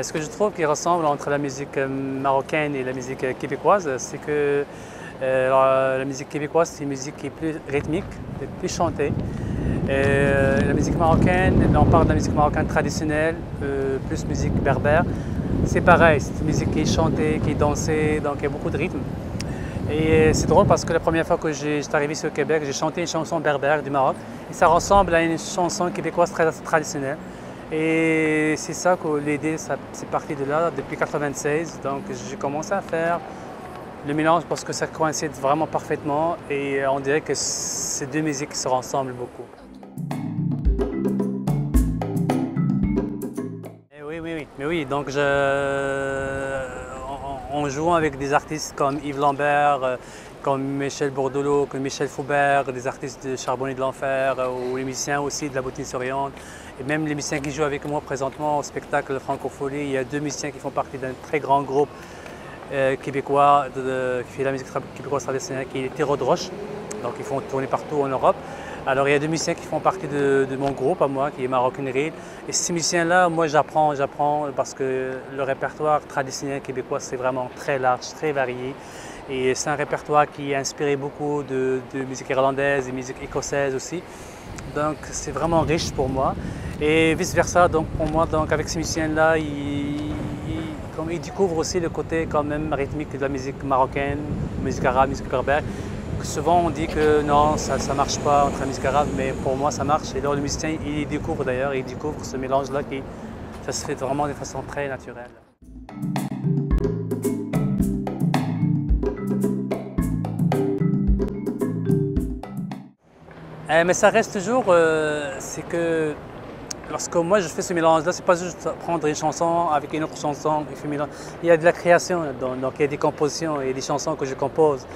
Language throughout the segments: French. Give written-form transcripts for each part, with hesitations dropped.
Ce que je trouve qui ressemble entre la musique marocaine et la musique québécoise, c'est que la musique québécoise, c'est une musique qui est plus rythmique, plus chantée. La musique marocaine, on parle de la musique marocaine traditionnelle, plus musique berbère. C'est pareil, c'est une musique qui est chantée, qui est dansée, donc il y a beaucoup de rythme. Et c'est drôle parce que la première fois que j'étais arrivé sur le Québec, j'ai chanté une chanson berbère du Maroc. Et ça ressemble à une chanson québécoise très traditionnelle. Et c'est ça que l'idée, c'est parti de là, depuis 1996. Donc j'ai commencé à faire le mélange parce que ça coïncide vraiment parfaitement. Et on dirait que ces deux musiques se ressemblent beaucoup. Et oui. Mais oui, donc en jouant avec des artistes comme Yves Lambert, comme Michel Bordelot, comme Michel Faubert, des artistes de Charbonnet de l'Enfer, ou les musiciens aussi de la Bottine-sur-Yonne, et même les musiciens qui jouent avec moi présentement au spectacle Francofolie. Il y a deux musiciens qui font partie d'un très grand groupe québécois qui fait la musique québécoise traditionnelle, qui est Terreau de Roche. Donc ils font tourner partout en Europe. Alors il y a deux musiciens qui font partie de mon groupe à moi, qui est Marocaine Reel. Et ces musiciens-là, moi j'apprends parce que le répertoire traditionnel québécois, c'est vraiment très large, très varié. Et c'est un répertoire qui est inspiré beaucoup de musique irlandaise et musique écossaise aussi. Donc c'est vraiment riche pour moi. Et vice-versa, donc pour moi, donc, avec ces musiciens-là, ils découvrent aussi le côté quand même rythmique de la musique marocaine, musique arabe, musique berbère. Souvent on dit que non, ça ne marche pas entre la musique arabe, mais pour moi ça marche. Et alors le musicien, il découvre d'ailleurs, il découvre ce mélange-là qui ça se fait vraiment de façon très naturelle. Mais ça reste toujours, c'est que lorsque moi je fais ce mélange-là, c'est pas juste prendre une chanson avec une autre chanson et faire mélange. Il y a de la création là-dedans, donc il y a des compositions, il y a des chansons que je compose.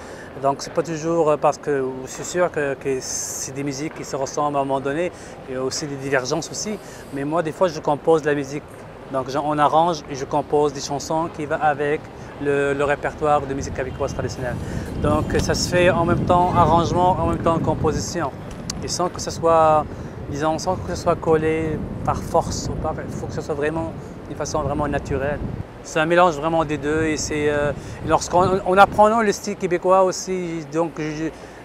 Donc c'est pas toujours parce que je suis sûr que c'est des musiques qui se ressemblent à un moment donné, il y a aussi des divergences aussi. Mais moi des fois je compose de la musique, donc on arrange et je compose des chansons qui vont avec le répertoire de musique québécoise traditionnelle. Donc ça se fait en même temps arrangement, en même temps composition. Et sans que ce soit, disons, sans que ce soit collé par force ou pas, il faut que ce soit vraiment d'une façon vraiment naturelle. C'est un mélange vraiment des deux et c'est lorsqu'on apprend le style québécois aussi, donc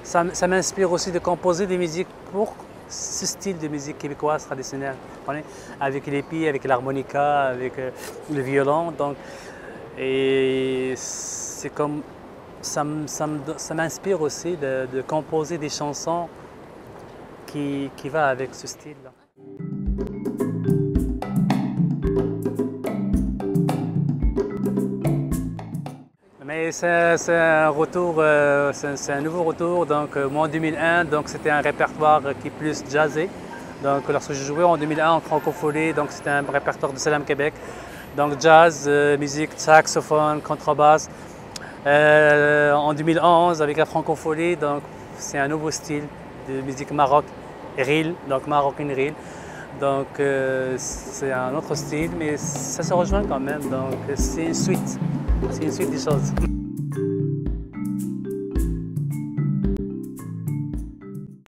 ça m'inspire aussi de composer des musiques pour ce style de musique québécoise traditionnelle, avec l'épi, avec l'harmonica, avec le violon. Donc, et c'est comme ça m'inspire aussi de composer des chansons qui va avec ce style-là. Mais c'est un retour, c'est un nouveau retour. Donc moi en 2001, donc c'était un répertoire qui est plus jazzé. Donc lorsque je jouais en 2001 en Francofolie, donc c'était un répertoire de Salam Québec. Donc jazz, musique, saxophone, contrebasse. En 2011 avec la Francofolie, donc c'est un nouveau style de musique maroc. Reel, donc Marocaine Reel. Donc c'est un autre style, mais ça se rejoint quand même. Donc c'est une suite des choses.